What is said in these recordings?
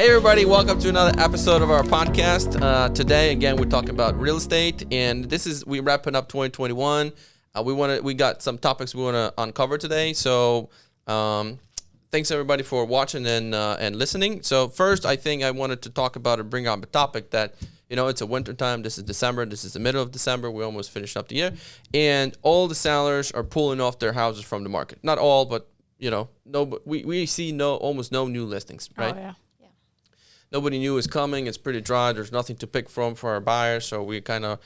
everybody, welcome to another episode of our podcast. Today, again, we're talking about real estate, and we're wrapping up 2021. We got some topics we want to uncover today. So, thanks everybody for watching and listening. So, first, I think I wanted to talk about and bring up a topic that it's a winter time. This is December. This is the middle of December. We almost finished up the year, and all the sellers are pulling off their houses from the market. Not all, but we see almost no new listings, right? Oh, yeah. Nobody new is coming. It's pretty dry. There's nothing to pick from for our buyers. So we kind of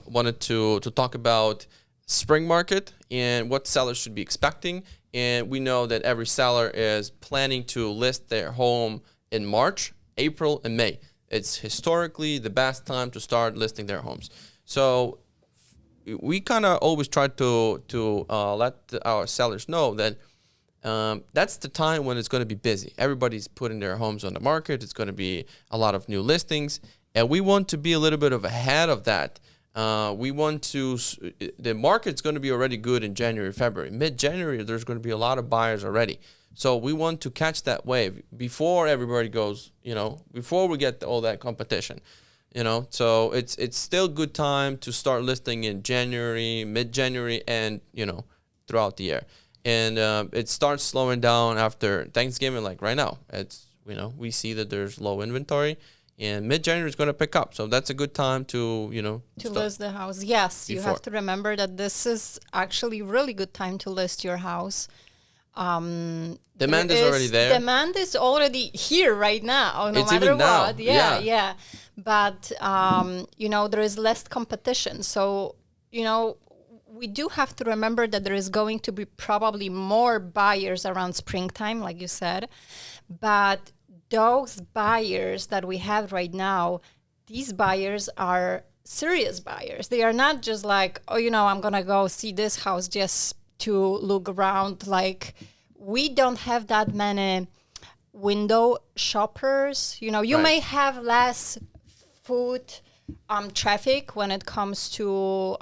wanted to talk about spring market and what sellers should be expecting. And we know that every seller is planning to list their home in March, April, and May. It's historically the best time to start listing their homes. So we kind of always try to let our sellers know that that's the time when it's going to be busy. Everybody's putting their homes on the market. It's going to be a lot of new listings. And we want to be a little bit ahead of that. The market's going to be already good in January, February. Mid-January, there's going to be a lot of buyers already. So we want to catch that wave before everybody goes, before we get all that competition. So it's still good time to start listing in January, mid-January, and, throughout the year. And it starts slowing down after Thanksgiving, like right now. We see that there's low inventory, and mid-January is going to pick up. So that's a good time to list the house. Yes, before. You have to remember that this is actually really good time to list your house. Demand is already there. Demand is already here right now, no it's matter even now. what. Yeah. But, there is less competition. So, we do have to remember that there is going to be probably more buyers around springtime, like you said. But those buyers that we have right now, these buyers are serious buyers. They are not just like, I'm going to go see this house just to look around. Like, we don't have that many window shoppers. You Right. may have less foot traffic when it comes to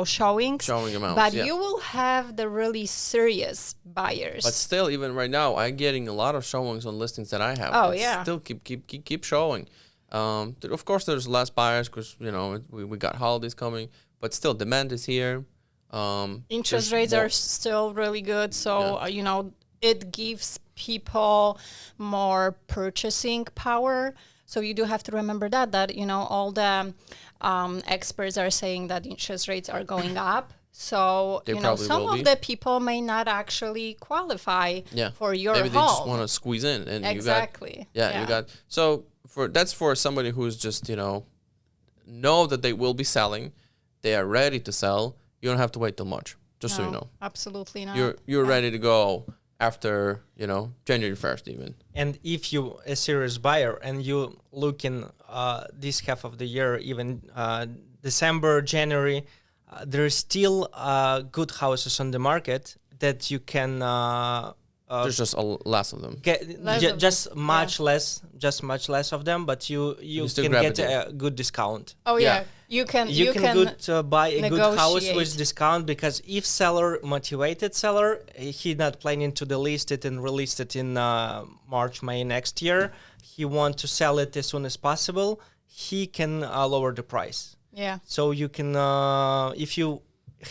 showings. Showing amounts, but yeah. you will have the really serious buyers. But still, even right now, I'm getting a lot of showings on listings that I have. Oh, It's yeah. Still keep showing. Of course, there's less buyers because we got holidays coming, but still, demand is here. Interest rates are still really good, so it gives people more purchasing power. So you do have to remember that all the experts are saying that interest rates are going up. So, some of the people may not actually qualify for your Maybe home. they just want to squeeze in. And exactly. That's for somebody who's just, know that they will be selling. They are ready to sell. You don't have to wait till March, just so you know. Absolutely not. You're ready to go after, January 1st even. And if you a serious buyer and you look in this half of the year, even December, January, there's still good houses on the market that you can... there's just less of them. Much less of them, but you can get a good discount. Oh yeah. You can buy a negotiate. good house with discount, because if motivated seller, he not planning to delist it and release it in March, May next year. He want to sell it as soon as possible. He can lower the price. Yeah. So you can, if you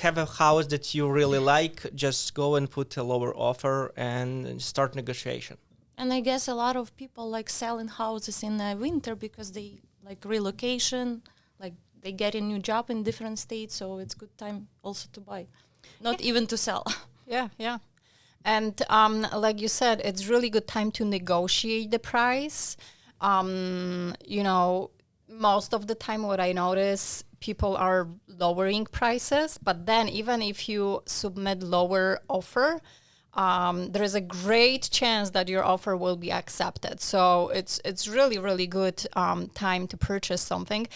have a house that you really like, just go and put a lower offer and start negotiation. And I guess a lot of people like selling houses in the winter because they like relocation, like they get a new job in different states, so it's good time also to buy, not even to sell. Yeah. And like you said, it's really good time to negotiate the price. Most of the time what I notice, people are lowering prices, but then even if you submit lower offer, there is a great chance that your offer will be accepted. So it's really, really good time to purchase something.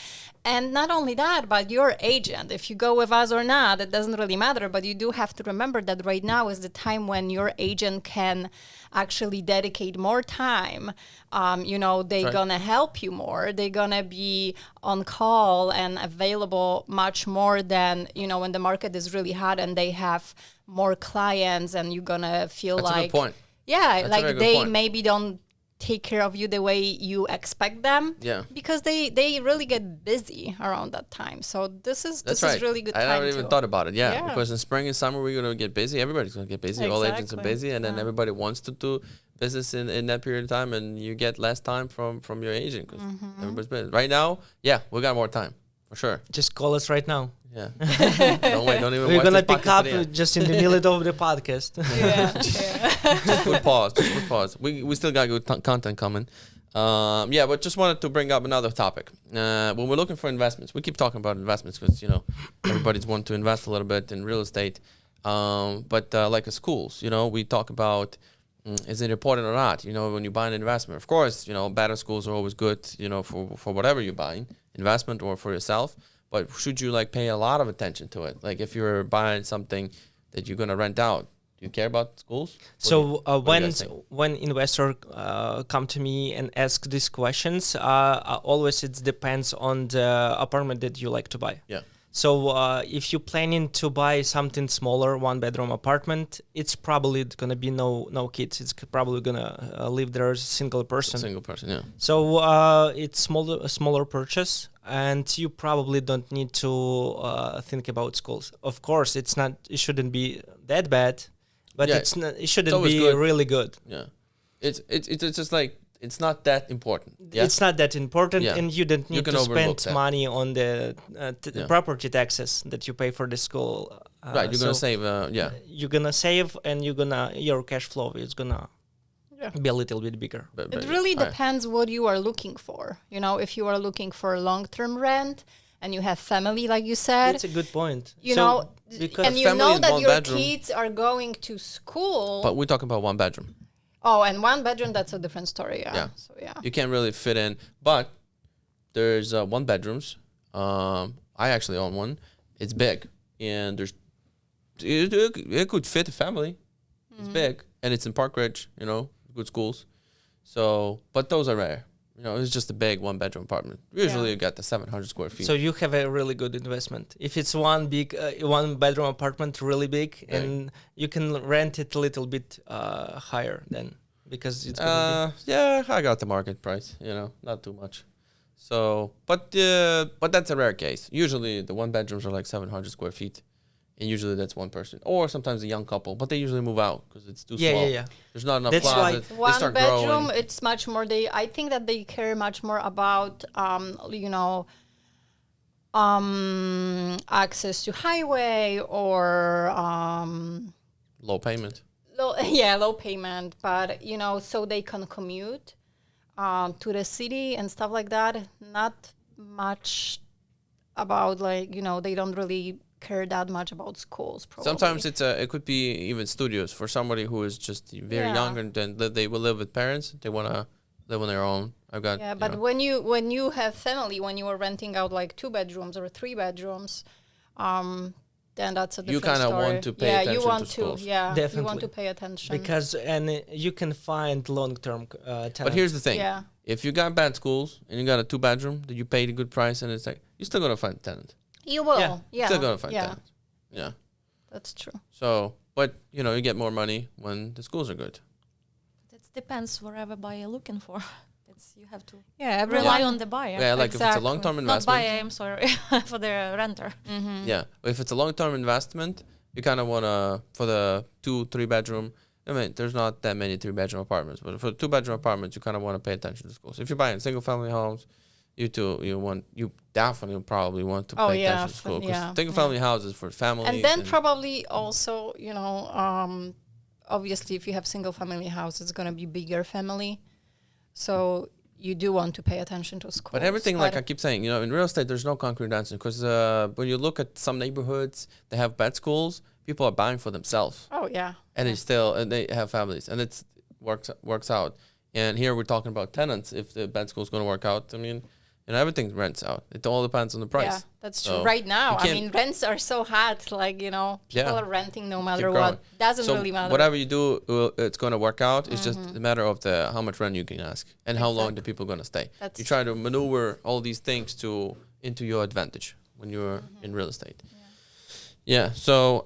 And not only that, but your agent, if you go with us or not, it doesn't really matter, but you do have to remember that right now is the time when your agent can actually dedicate more time. They're gonna help you more. They're gonna be on call and available much more than, when the market is really hot and they have more clients and you're gonna feel That's like... a good point. Yeah, That's like they maybe don't take care of you the way you expect them. Yeah. Because they really get busy around that time. So this is really good I time never even to- thought about it. Yeah, Yeah. because in spring and summer we're gonna get busy. Everybody's gonna get busy. All agents are Exactly. busy, and then Yeah. everybody wants to do business in that period of time, and you get less time from your agent because Mm-hmm. everybody's busy. Right now, yeah, we got more time for sure. Just call us right now. Yeah. Don't wait. Don't even. We're watch gonna this pick podcast up to the end. just in the middle of the podcast. Yeah, yeah. Just put pause. Just put pause. We still got good content coming. Yeah, but just wanted to bring up another topic. When we're looking for investments, we keep talking about investments because everybody's want to invest a little bit in real estate. But like schools, we talk about is it important or not? When you buy an investment, of course, better schools are always good. For whatever you're buying, investment or for yourself. But should you pay a lot of attention to it? Like if you're buying something that you're gonna rent out, do you care about schools? So what do you guys think? when investor come to me and ask these questions, always it depends on the apartment that you like to buy. Yeah. So if you're planning to buy something smaller, 1-bedroom apartment, it's probably gonna be no kids. It's probably gonna live there as a single person. Single person, yeah. So it's a smaller purchase, and you probably don't need to think about schools. Of course, it shouldn't be that bad, but Yeah, it shouldn't always be good. really good. Yeah, it's just it's not that important. Yeah? It's not that important, Yeah. and you don't You need can to overlook spend that. money on the Yeah. property taxes that you pay for the school. Right, you're gonna so save. Yeah, You're gonna save, and your cash flow is gonna Yeah. be a little bit bigger. but It really alright. depends what you are looking for. If you are looking for long-term rent and you have family, like you said, That's a good point. you So, know, because and you family know in that one your bedroom- kids are going to school. But we're talking about 1 bedroom. Oh, and 1 bedroom, that's a different story. Yeah. Yeah. So, yeah. You can't really fit in. But there's 1 bedrooms. I actually own one. It's big, and it could fit a family. It's big, and it's in Park Ridge. Good schools. So, but those are rare. It's just a big 1-bedroom apartment. Usually, Yeah. you got the 700 square feet. So you have a really good investment. If it's one big 1-bedroom apartment, really big, Right. and you can rent it a little bit higher then because it's gonna Yeah, I got the market price. Not too much. So, but that's a rare case. Usually, the 1 bedrooms are like 700 square feet, and usually that's one person, or sometimes a young couple. But they usually move out because it's too be small. yeah. There's not enough That's why- closets. They 1 start bedroom, growing. it's much more. I think that they care much more about, access to highway or Low payment. low payment, but so they can commute to the city and stuff like that. Not much about they don't really care that much about schools. Probably. Sometimes it could be even studios for somebody who is just very Yeah. young and then they will live with parents. They want to live on their own. I've got Yeah, but when you have family, when you are renting out 2 bedrooms or 3 bedrooms, then that's a different You kinda story. want to pay yeah, attention you to want schools. you want Definitely. to pay attention. Because you can find long-term tenants. But here's the thing. Yeah. If you got bad schools and you got a 2-bedroom that you paid a good price and it's you're still going to find a tenant. You will. Yeah. Yeah. Still going to find yeah, tenants. Yeah. that's true. So, but you get more money when the schools are good. It depends whatever buyer looking for. You have to Yeah, rely on the buyer. Yeah, like if it's a Exactly. long-term Not investment. buyer, I'm sorry, for the renter. Yeah. If it's a long-term investment, you kind of want to, for the 2-3 bedroom, I mean, there's not that many 3-bedroom apartments, but for 2-bedroom apartments, you kind of want to pay attention to schools. If you're buying single-family homes, you definitely probably want to Oh, pay yeah, attention to school. 'Cause yeah, single-family houses for families. And then probably also, obviously, if you have single family house, it's gonna be bigger family, so you do want to pay attention to schools. But everything, like I keep saying, in real estate, there's no concrete answer because when you look at some neighborhoods, they have bad schools. People are buying for themselves, oh yeah, and they have families, and it's works out. And here we're talking about tenants. If the bad school is going to work out, I mean, everything rents out. It all depends on the price. yeah, that's true. So Right now, you I can't- mean, rents are so hot. People Yeah. are renting no Keep matter growing. what. Doesn't So really matter. whatever you do, it's going to work out. It's just a matter of how much rent you can ask and how long the people going to stay. That's You try to maneuver all these things into your advantage when you're in real estate. Yeah. So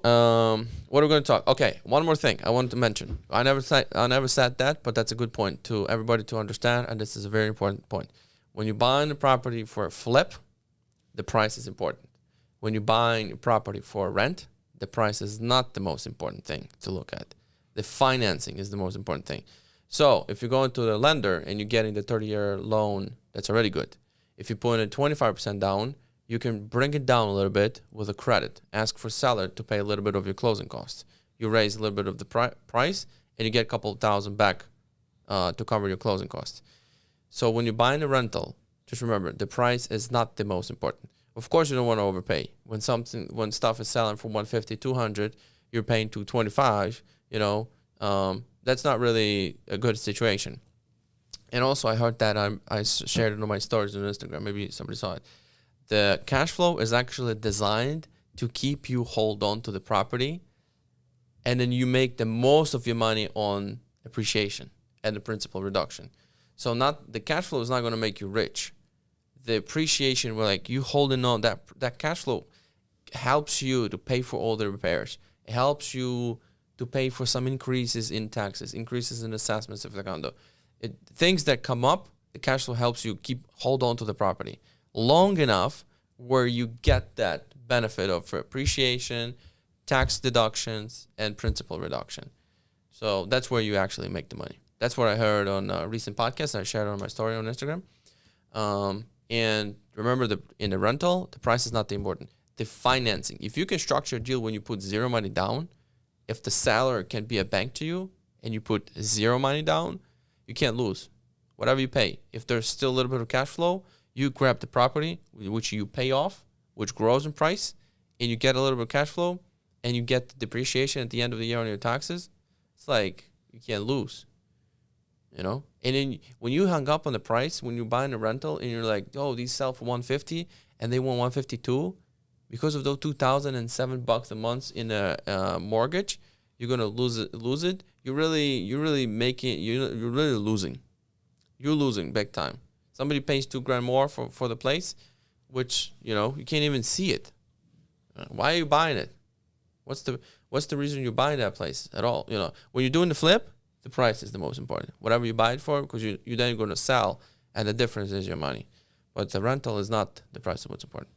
what are we going to talk? Okay, one more thing I wanted to mention. I never said that, but that's a good point to everybody to understand, and this is a very important point. When you're buying a property for a flip, the price is important. When you're buying a property for rent, the price is not the most important thing to look at. The financing is the most important thing. So if you're going to the lender and you're getting the 30-year loan, that's already good. If you put in 25% down, you can bring it down a little bit with a credit. Ask for seller to pay a little bit of your closing costs. You raise a little bit of the price, and you get a couple $1,000 back to cover your closing costs. So when you're buying a rental, just remember the price is not the most important. Of course, you don't want to overpay. When stuff is selling for 150, 200, you're paying 225. That's not really a good situation. And also, I heard that I shared it on my stories on Instagram. Maybe somebody saw it. The cash flow is actually designed to keep you hold on to the property, and then you make the most of your money on appreciation and the principal reduction. So the cash flow is not going to make you rich. The appreciation, you holding on, that cash flow helps you to pay for all the repairs. It helps you to pay for some increases in taxes, increases in assessments of the condo. Things that come up, the cash flow helps you hold on to the property long enough where you get that benefit of appreciation, tax deductions, and principal reduction. So that's where you actually make the money. That's what I heard on a recent podcast. I shared it on my story on Instagram. And remember, in the rental, the price is not the important. The financing. If you can structure a deal when you put zero money down, if the seller can be a bank to you and you put zero money down, you can't lose. Whatever you pay. If there's still a little bit of cash flow, you grab the property, which you pay off, which grows in price, and you get a little bit of cash flow, and you get the depreciation at the end of the year on your taxes. It's like you can't lose. And then when you hung up on the price, when you're buying a rental and you're like, oh, these sell for 150 and they want 152, because of those $2,007 a month in a mortgage, you're gonna lose it. You're really losing. You're losing big time. Somebody pays $2,000 more for the place, which you can't even see it. Why are you buying it? What's the reason you're buying that place at all? When you're doing the flip, the price is the most important. Whatever you buy it for, because you're then going to sell, and the difference is your money. But the rental is not the price of what's important.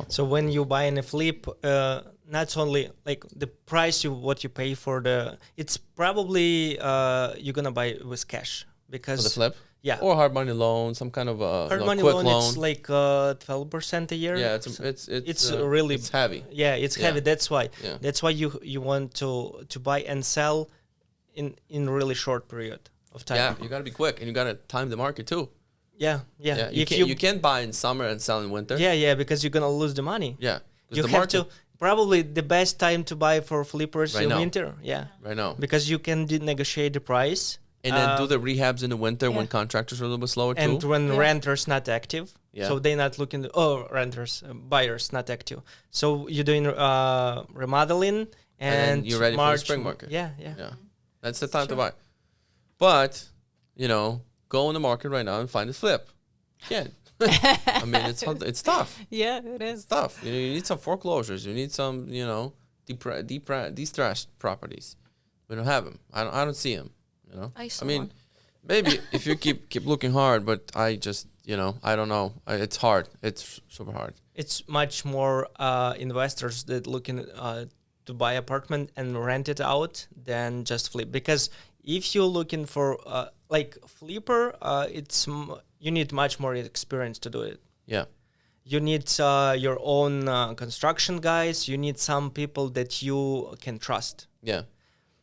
So when you buy in a flip, not only like the price what you pay for it's probably you're gonna buy with cash because for the flip, yeah, or hard money loan, some kind of hard money quick loan. loan. It's like 12% a year. Yeah, it's really it's heavy. Yeah, it's heavy. That's why. Yeah. That's why you want to buy and sell in really short period of time. Yeah, you gotta be quick, and you gotta time the market too. Yeah. You can't buy in summer and sell in winter. Yeah, because you're gonna lose the money. Yeah, you have to probably the best time to buy for flippers in winter. Yeah, right now, because you can negotiate the price and then do the rehabs in the winter when contractors are a little bit slower and too. when renters not active. Yeah. So they're not looking. Buyers not active. So you're doing remodeling and you're ready March, for the spring market. Yeah. That's the time to buy. But go in the market right now and find a flip. Yeah. I mean, it's tough. Yeah, it is. It's tough. You need some foreclosures. You need some, distressed properties. We don't have them. I don't see them. I mean, one. maybe if you keep looking hard, but I just, I don't know. It's hard. It's super hard. It's much more investors that looking to buy apartment and rent it out than just flip, because if you're looking for flipper, you need much more experience to do it. Yeah, you need your own construction guys. You need some people that you can trust. Yeah,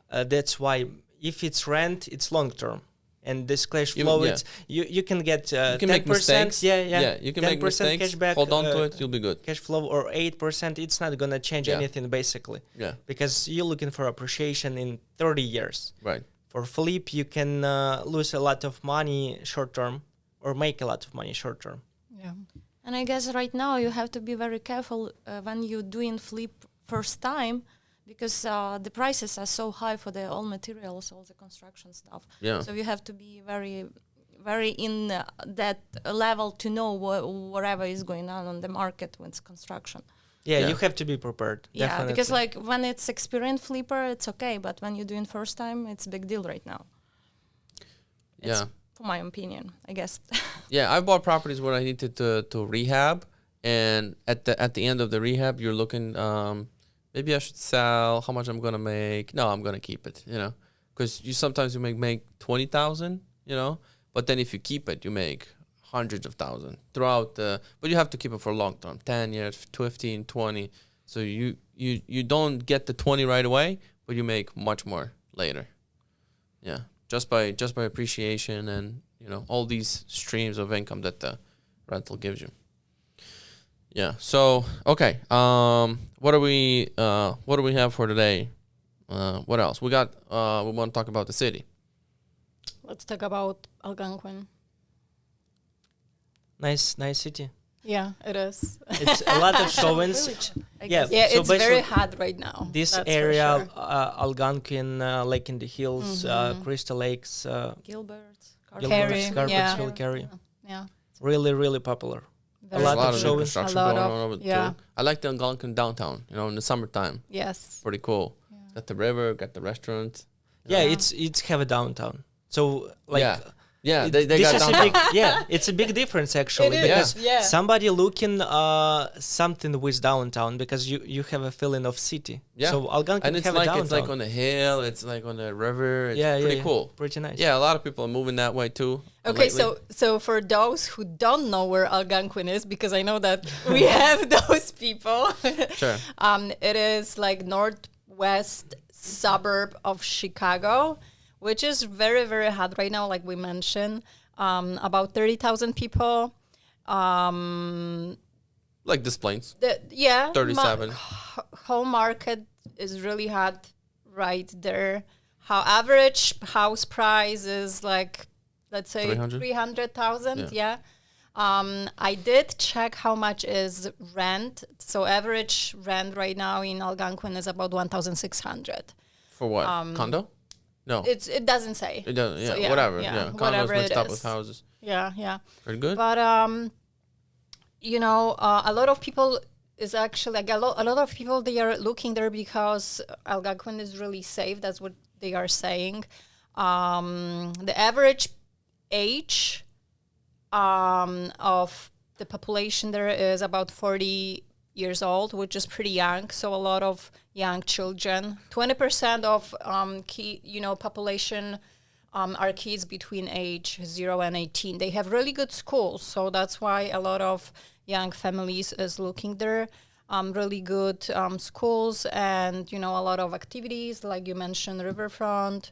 that's why if it's rent, it's long term, and this cash flow, it's you can get 10%. Yeah, you can make mistakes. Cash back, hold on to it, you'll be good. Cash flow or 8%, it's not gonna change anything basically. Yeah, because you're looking for appreciation in 30 years. Right. For flip, you can lose a lot of money short term, or make a lot of money short term. Yeah. And I guess right now you have to be very careful when you're doing flip first time, because the prices are so high for all materials, all the construction stuff. Yeah. So you have to be very, very in that level to know whatever is going on the market with construction. Yeah, Yeah. you have to be prepared. Yeah, Definitely. because like when it's experienced flipper, it's okay, but when you're doing first time, it's a big deal right now. It's, Yeah. for my opinion, I guess. Yeah, I bought properties where I needed to rehab, and at the end of the rehab, you're looking, maybe I should sell. How much I'm gonna make? No, I'm gonna keep it. Because you sometimes you make 20,000. But then if you keep it, you make hundreds of thousands throughout the. But you have to keep it for a long term, 10 years, 15, 20. So you don't get the 20 right away, but you make much more later. Yeah, just by appreciation and all these streams of income that the rental gives you. Yeah. So okay. What do we have for today? What else? We got. We want to talk about the city. Let's talk about Algonquin. Nice city. Yeah, it is. It's a lot of showings. I Yeah, guess. Yeah, so it's very basically hot right now. This that's for area, sure. Algonquin, Lake in the Hills, Crystal Lakes, Gilbert, Carey, yeah. Carpetsville, Carey. Yeah. really, really popular. Very lot There's of new showings. construction A lot going of- on over there yeah. too. I like the Algonquin downtown. In the summertime, Yes. pretty cool. Yeah. Got the river, got the restaurant. Yeah, Yeah. it's have a downtown. So like Yeah, it- they this got is a downtown. big it's a big difference actually It is, because yeah. somebody looking something with downtown because you have a feeling of city. Yeah. So Algonquin And it's have a downtown. like on a hill. It's like on a river. It's pretty cool. Pretty nice. Yeah, a lot of people are moving that way too. Okay, lately. so for those who don't know where Algonquin is, because I know that we have those people, Sure. it is like northwest suburb of Chicago, which is very, very hot right now, like we mentioned. About 30,000 people. Like this plains. Yeah. 37. Home market is really hot right there. How average house price is like, let's say 300? 300,000. Yeah. I did check how much is rent. So average rent right now in Algonquin is about 1,600. For what? Condo? No. It doesn't say. It doesn't. Yeah, So, whatever. Yeah. Condos whatever mixed it up is. with houses. Yeah, yeah. Pretty good. But a lot of people is actually like a lot of people they are looking there because Algonquin is really safe. That's what they are saying. The average age of the population there is about 40 years old, which is pretty young. So a lot of young children. 20% of population are kids between age 0 and 18. They have really good schools, so that's why a lot of young families is looking there. Really good schools and a lot of activities like you mentioned, riverfront.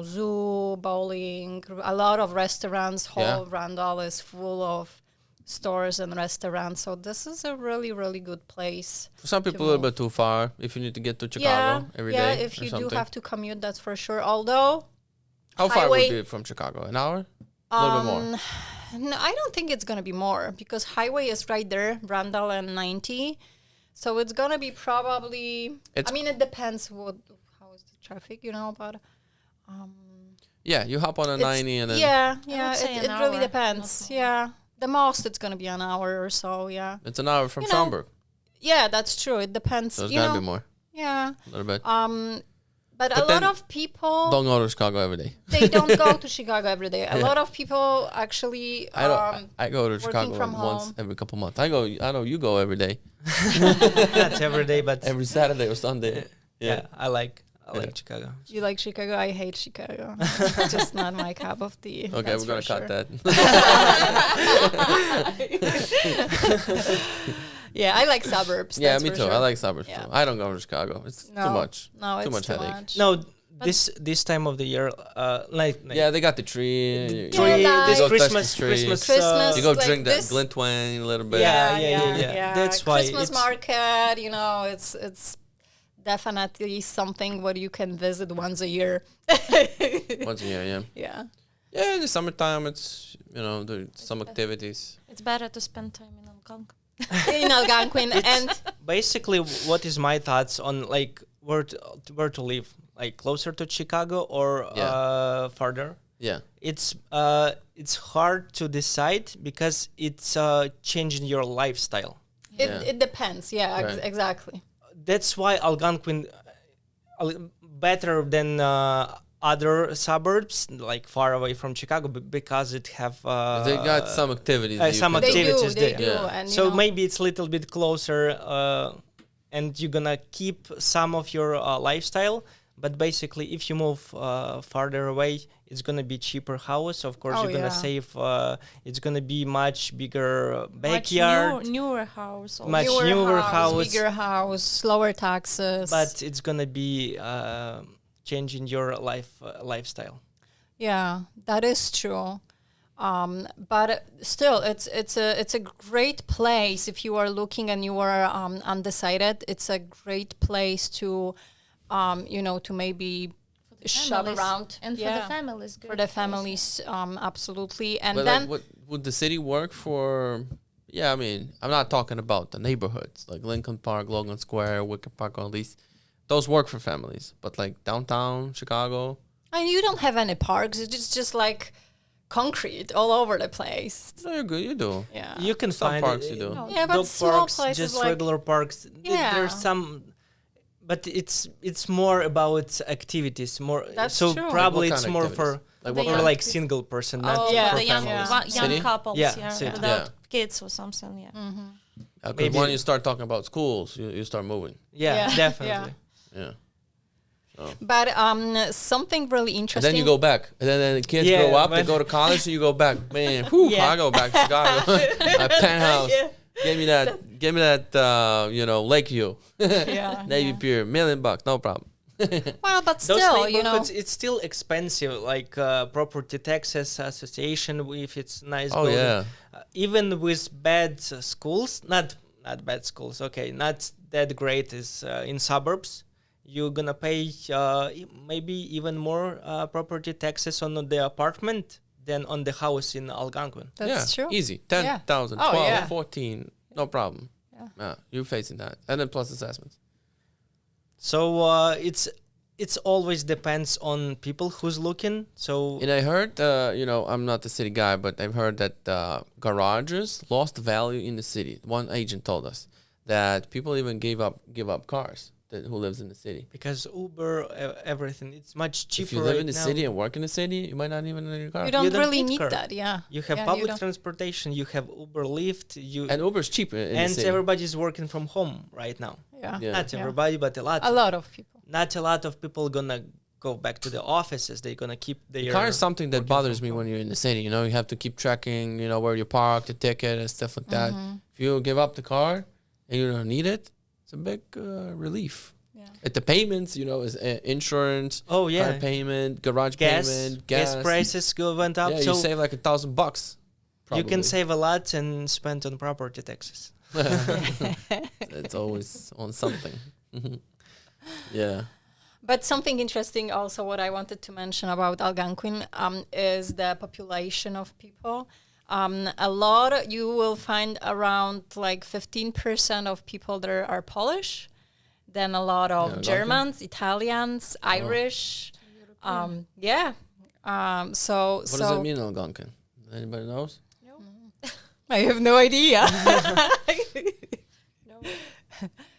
Zoo, bowling, a lot of restaurants. Whole Randall is full of stores and restaurants. So this is a really, really good place. For some people, a little bit too far. If you need to get to Chicago every day. Yeah, if or you something. do have to commute, that's for sure. Although, How far would highway- it be from Chicago? An hour? A little bit more. no, I don't think it's gonna be more because highway is right there, Randall and 90. So it's gonna be probably. It's- it depends how is the traffic, but. Yeah, you hop on a 90 and then. Yeah, would say it an really hour, depends. not more. Yeah, the most it's gonna be an hour or so. Yeah, It's an hour from You know, Schaumburg. yeah, that's true. It depends. So it's got to be more. Yeah, A little bit. but a But lot then of people Don't go to Chicago every day. they don't go to Chicago every day. A Yeah. lot of people actually. I don't. I go to working Chicago from once home. every couple months. I know you go every day, That's every day, but every Saturday or Sunday. yeah, I like Yeah. Chicago. You like Chicago? I hate Chicago. It's just not my cup of tea. Okay, that's we're gonna for cut sure. that. Yeah, I like suburbs. Yeah, that's me for too. sure. I like suburbs Yeah. too. I don't go to Chicago. It's too much. No, it's Too much headache. much. No, this time of the year, like Yeah, they got the tree. the you- tree, Yeah, this like- Christmas, Christmas Christmas, Christmas. You go like drink that this- Glintwine a little bit. Yeah. That's why Christmas it's- market, it's definitely something what you can visit once a year. Once a year, yeah. Yeah. Yeah, in the summertime, it's there's some activities. It's better to spend time in Algonquin. In Algonquin and basically what is my thoughts on like where to live, like closer to Chicago or farther. Yeah, It's hard to decide because it's changing your lifestyle. It depends. Yeah, Right. exactly. That's why Algonquin better than other suburbs like far away from Chicago because it have They got some activities. that you some can They do. activities do. They there. do. Yeah. And So maybe it's a little bit closer, and you're gonna keep some of your lifestyle. But basically, if you move farther away, it's gonna be cheaper house. Of course, Oh, you're gonna yeah. save. It's gonna be much bigger Much backyard, newer house. Also. Much newer house. bigger house, lower taxes. but it's gonna be changing your lifestyle. yeah, that is true. But still, it's a great place if you are looking and you are undecided. It's a great place to, to maybe shop Families. around And for Yeah. the families. For good the also. families, absolutely. And But then like, what would the city work for? Yeah, I mean, I'm not talking about the neighborhoods like Lincoln Park, Logan Square, Wicker Park, all these. Those work for families, but like downtown Chicago, and you don't have any parks. It's just like concrete all over the place. no, you're good. You do. Yeah. You can Some find parks you do. Yeah, but dog small parks, places just like- regular parks. Yeah. There's some, but it's more about activities. More That's so true. probably What it's kind more of for activities? Like The what for kind? like single person, not Oh, Yeah. for the young, families. young City? couples, Yeah, city. without Yeah. kids or something, yeah. Because Maybe- when you start talking about schools, you start moving. Yeah, Yeah. definitely. Yeah. But something really And interesting. then you go back. And then the kids Yeah, grow up, they when- go to college, and you go back. Man, whew, Yeah. I go back to Chicago. My penthouse. Yeah. Give me that, Lakeview. Yeah, Navy yeah. Pier, $1 million, no problem. Well, but Those still, neighborhoods, it's still expensive. Like property taxes association, if it's nice. Oh, building. yeah. Even with bad schools, not bad schools. Okay, not that great is in suburbs. You're gonna pay maybe even more property taxes on the apartment than on the house in Algonquin. That's yeah, true. easy. Yeah. 10,000, Oh, 12, yeah. 14, no problem. Yeah. You're facing that. And then plus assessments. So it's always depends on people who's looking. So And I heard, I'm not the city guy, but I've heard that garages lost value in the city. One agent told us that people even give up cars who lives in the city. because Uber, everything, it's much cheaper. If you live right in the now. city and work in the city, you might not even need a car. You don't don't really need need car. that. Yeah. You have Yeah, public don't- transportation, you have Uber, Lyft, And Uber's cheap in the and city. everybody's working from home right now. Yeah. Yeah. Not Yeah. everybody, but a lot. A lot of people. Not a lot of people gonna go back to the offices. They're gonna keep their Car is something that working bothers from me home. when you're in the city. You have to keep tracking, where you park, the ticket, and stuff like that. Mm-hmm. If you give up the car and you don't need it, it's a big relief. Yeah. At the payments, is insurance, Oh yeah, car payment, garage gas payment, gas prices went up. Yeah, so you save like $1,000. you can probably. save a lot and spend on property taxes. It's always on something. Yeah. But something interesting also what I wanted to mention about Algonquin is the population of people. A lot, you will find around like 15% of people there are Polish, then a lot of Algonquin? Germans, Italians, Irish. Yeah. So What does it mean, Algonquin? Anybody knows? I have no idea. No.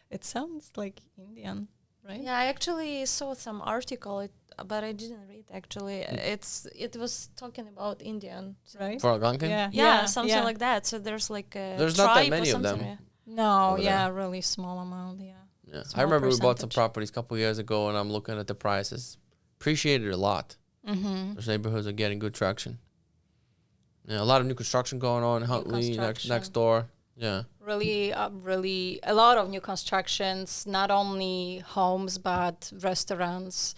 It sounds like Indian, right? Yeah, I actually saw some article, but I didn't read actually. It was talking about Indian, so- Right? For Algonquin? Yeah, something like that. So there's like a There's not that tribe or many of something, them. yeah. No, Over yeah, really small amount, yeah. Yeah. I Small remember we bought some percentage. properties a couple years ago, and I'm looking at the prices. Appreciated a lot. Mm-hmm. Those neighborhoods are getting good traction. Yeah, a lot of new construction going on in Huntley construction. next door. Yeah. Really a lot of new constructions, not only homes but restaurants,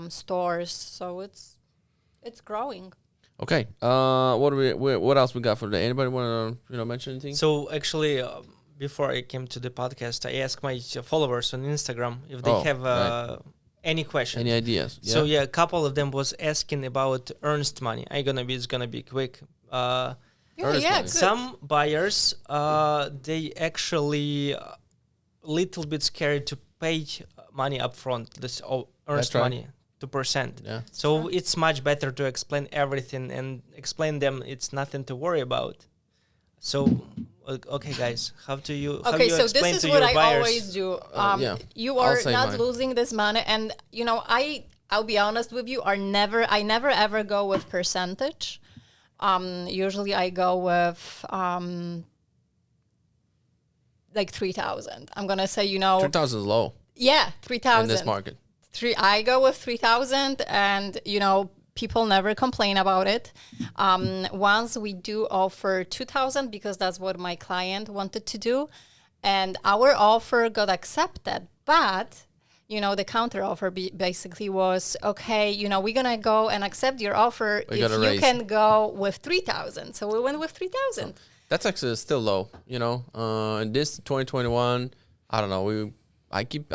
stores. So it's growing. Okay. What else we got for today? Anybody want to mention anything? So actually, before I came to the podcast, I asked my followers on Instagram if they have right. any questions. Any ideas? So yeah, a couple of them was asking about Earnest money. It's gonna be quick. Earnest money. Good. Some buyers, they actually little bit scared to pay money upfront. This Earnest That's right. money, 2%. Yeah. So it's much better to explain everything and explain them it's nothing to worry about. So Okay, guys, how do you how Okay, you so explain this is to what your I buyers? always do. Yeah, You I'll are say not mine. losing this money, and I'll be honest with you. I never ever go with percentage. Usually I go with like 3,000. I'm gonna say 3,000 is low yeah, in this 3,000. market. I go with 3,000, and people never complain about it. Once we do offer 2,000 because that's what my client wanted to do, and our offer got accepted, but the counter offer basically was, okay, we're gonna go and accept your offer We if gotta you raise. can go with 3,000. So we went with 3,000. That's actually still low, in this 2021, I don't know. I keep,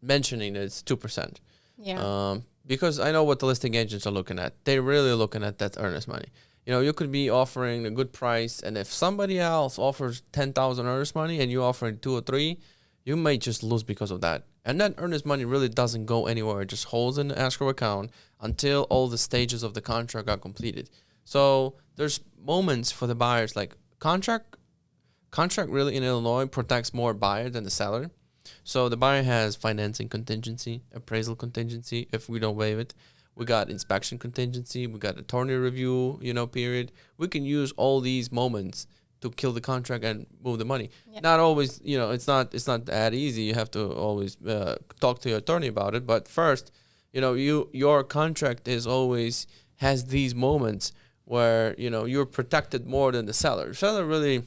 mentioning it's 2%. Yeah. Because I know what the listing agents are looking at. They're really looking at that earnest money. You could be offering a good price, and if somebody else offers 10,000 earnest money and you offering 2 or 3, you may just lose because of that. And that earnest money really doesn't go anywhere. It just holds in the escrow account until all the stages of the contract are completed. So there's moments for the buyers, like contract really in Illinois protects more buyer than the seller. So the buyer has financing contingency, appraisal contingency if we don't waive it. We got inspection contingency, we got attorney review, period. We can use all these moments to kill the contract and move the money. Yeah. Not always, it's not that easy. You have to always talk to your attorney about it. But first, your contract is always has these moments where you're protected more than the seller. Seller really,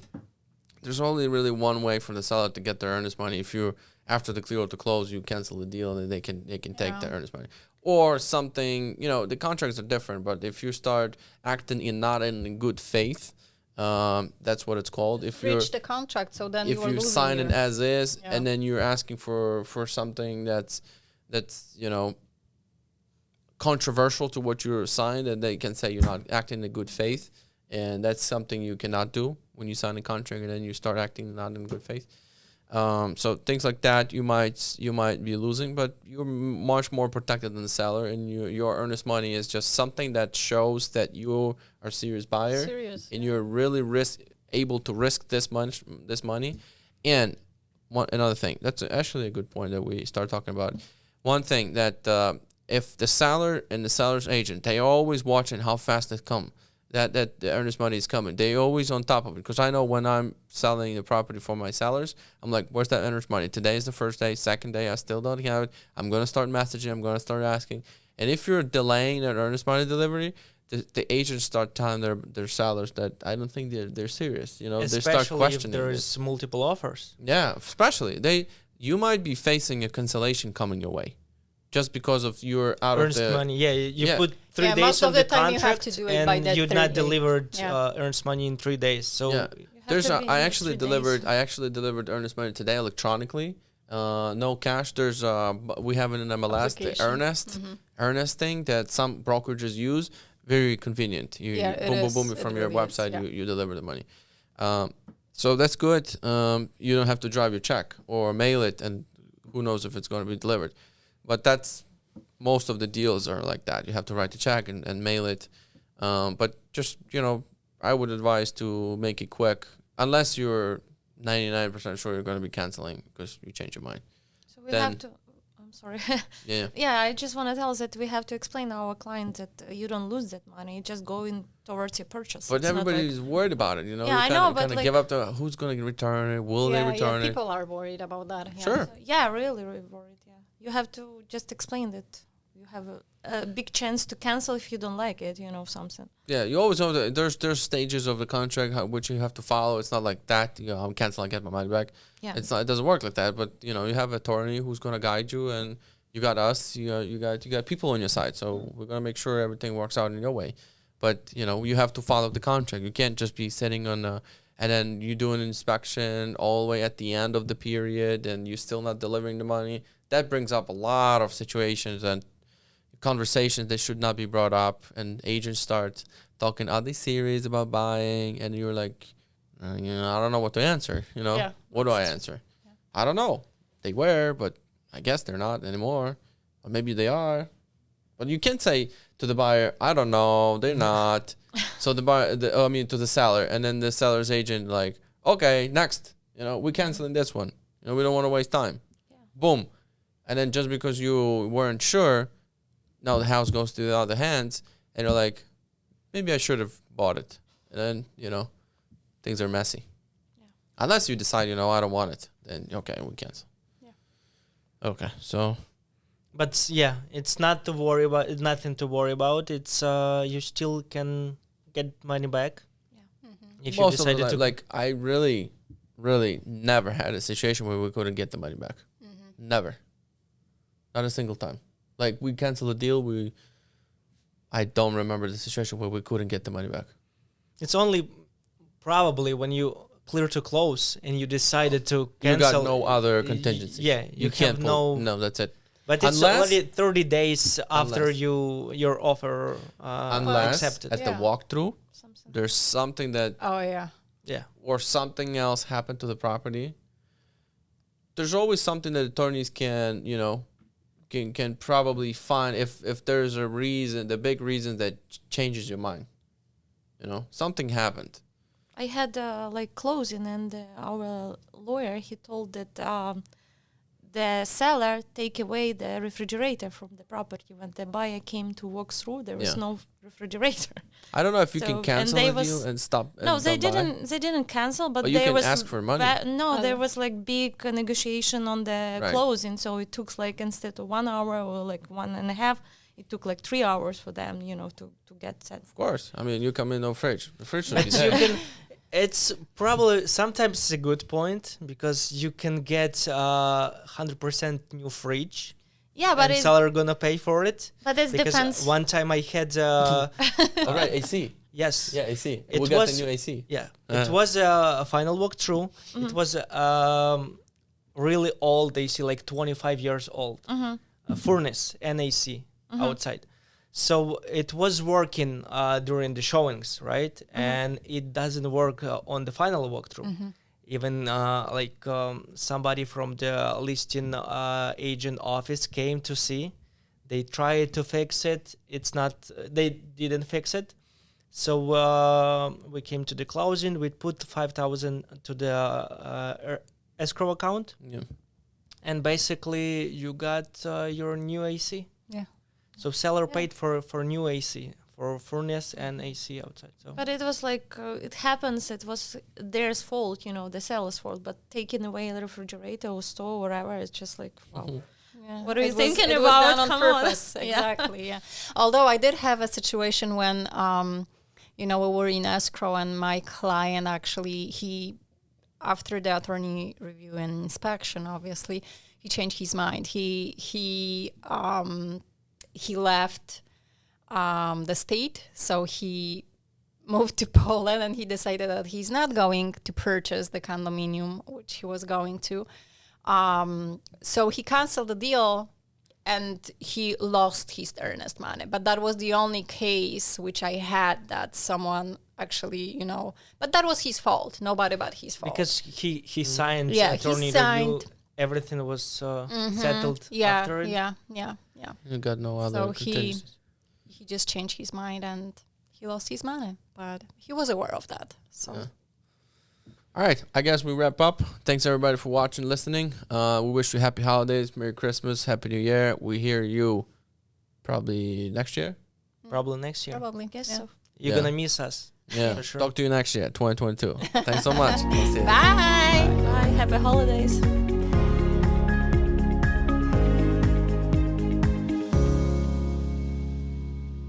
there's only really one way for the seller to get their earnest money. If you after the clear to close, you cancel the deal and they can take the earnest money or something. The contracts are different, but if you start acting not in good faith, that's what it's called. If Breach the contract, so then if you are you losing sign it as is, Yeah. and then you're asking for something that's controversial to what you signed, and they can say you're not acting in good faith, and that's something you cannot do when you sign a contract and then you start acting not in good faith. So things like that you might be losing, but you're much more protected than the seller, and your earnest money is just something that shows that you are a serious buyer, Serious, and you're really able to risk this money. And another thing, that's actually a good point that we start talking about. One thing that if the seller and the seller's agent, they are always watching how fast it come. That the earnest money is coming. They always on top of it, because I know when I'm selling the property for my sellers, I'm like, where's that earnest money? Today is the first day, second day, I still don't have it. I'm gonna start messaging. I'm gonna start asking. And if you're delaying that earnest money delivery, the agents start telling their sellers that I don't think they're serious. They start Especially if questioning there this. is multiple offers. Yeah, especially you might be facing a cancellation coming your way, just because of you're out Earnest of the money. Yeah, you Yeah. put 3 Yeah, days most of of the the time you have contract to do it by and that you third not day. delivered Yeah. earnest money in 3 days. So yeah. have to be I in actually 3 days. delivered earnest money today electronically. No cash. There's we have it in MLS, the Application. Earnest thing that some brokerages use. Very convenient. You Yeah, it boom is. boom It from your really is, website. yeah. You deliver the money. So that's good. You don't have to drive your check or mail it, and who knows if it's going to be delivered. But that's most of the deals are like that. You have to write the check and mail it. But just I would advise to make it quick, unless you're 99% sure you're going to be canceling because you change your mind. So we Then- have to. I'm sorry. Yeah. Yeah, I just want to tell us that we have to explain to our client that you don't lose that money; it's just going towards your purchase. But It's not like- everybody's worried about it, Yeah, You I kinda- know, but kinda like- give up to who's going to return it. Will they return it? People are worried about that. Yeah. Sure. So, yeah, really, really worried. Yeah, you have to just explain that you have a big chance to cancel if you don't like it. Something. Yeah, you always know that there's stages of the contract which you have to follow. It's not like that. I'm canceling, get my money back. Yeah. It's not. It doesn't work like that. But you have an attorney who's gonna guide you, and you got us. You got people on your side. So we're gonna make sure everything works out in your way. But you have to follow the contract. You can't just be sitting on and then you do an inspection all the way at the end of the period, and you're still not delivering the money. That brings up a lot of situations and conversations that should not be brought up, and agents start talking, are they serious about buying? And you're like, I don't know what to answer. Yeah. What do I answer? I don't know. They were, but I guess they're not anymore. Or maybe they are. But you can't say to the buyer, I don't know, they're not. So to the seller, and then the seller's agent like, okay, next, we canceling this one. We don't want to waste time. Yeah. Boom. And then just because you weren't sure, now the house goes to the other hands, and you're like, maybe I should have bought it. And then, things are messy. Yeah. Unless you decide, I don't want it, then okay, we cancel. Yeah. Okay, so. But yeah, it's not to worry about. It's nothing to worry about. It's you still can get money back if you Most of the decided to. like I really, really never had a situation where we couldn't get the money back. Never. Not a single time. Like we canceled a deal. I don't remember the situation where we couldn't get the money back. It's only probably when you clear to close and you decided to cancel. You got no other contingency. Yeah, you can't have pull. no. No, that's it. But it's Unless- already 30 days after Unless- your offer Unless accepted. at the Yeah. walkthrough, Something. there's something that Oh yeah. Yeah. or something else happened to the property. There's always something that attorneys can can probably find if there's a reason, the big reason that changes your mind. Something happened. I had like closing, and our lawyer, he told that the seller take away the refrigerator from the property. When the buyer came to walk through, there was Yeah. no refrigerator. I don't know if you So- can and cancel they a was- deal and stop. No, and they don't buy. didn't. They didn't cancel, but But you there can was ask for money. there was like big negotiation on the Right. closing, so it took like instead of 1 hour or like 1.5, it took like 3 hours for them, to get set. Of course. I mean, you come in no fridge. The fridge should be But you there. can. It's probably sometimes it's a good point because you can get 100% new fridge. Yeah, but and it seller gonna pay for it. but it Because depends. one time I had All right, AC. yes. Yeah, AC. It We got was- the new AC. Yeah, Uh-huh. it was a final walkthrough. It was really old AC, like 25 years old. A furnace and AC outside. So it was working during the showings, right? And it doesn't work on the final walkthrough. Even somebody from the listing agent office came to see. They tried to fix it. It's not. They didn't fix it. So we came to the closing. We put 5,000 to the escrow account, Yeah. and basically you got your new AC. Yeah. So seller paid for new AC, for furnace and AC outside. So But it was like it happens. It was their fault, the seller's fault. But taking away the refrigerator or store, whatever, it's just like wow. Yeah. What are you It was- thinking it was about? done on Come on. purpose. Yeah. Exactly. Yeah. Although I did have a situation when, we were in escrow, and my client actually after the attorney review and inspection, obviously, he changed his mind. He left the state, so he moved to Poland, and he decided that he's not going to purchase the condominium, which he was going to. So he canceled the deal, and he lost his earnest money. But that was the only case which I had that someone actually, but that was his fault. Nobody but his fault. because he signed Yeah, he attorney review, signed. everything was settled yeah, after it. yeah. You got no other So contingencies. he just changed his mind and he lost his money. But he was aware of that. So Yeah. All right, I guess we wrap up. Thanks everybody for watching, listening. We wish you happy holidays, Merry Christmas, Happy New Year. We hear you probably next year. Probably next year. probably. Guess yeah. so. You're Yeah. gonna miss us. Yeah, For sure. talk to you next year, 2022. Thanks so much. We'll see you. Bye. Bye. Happy holidays.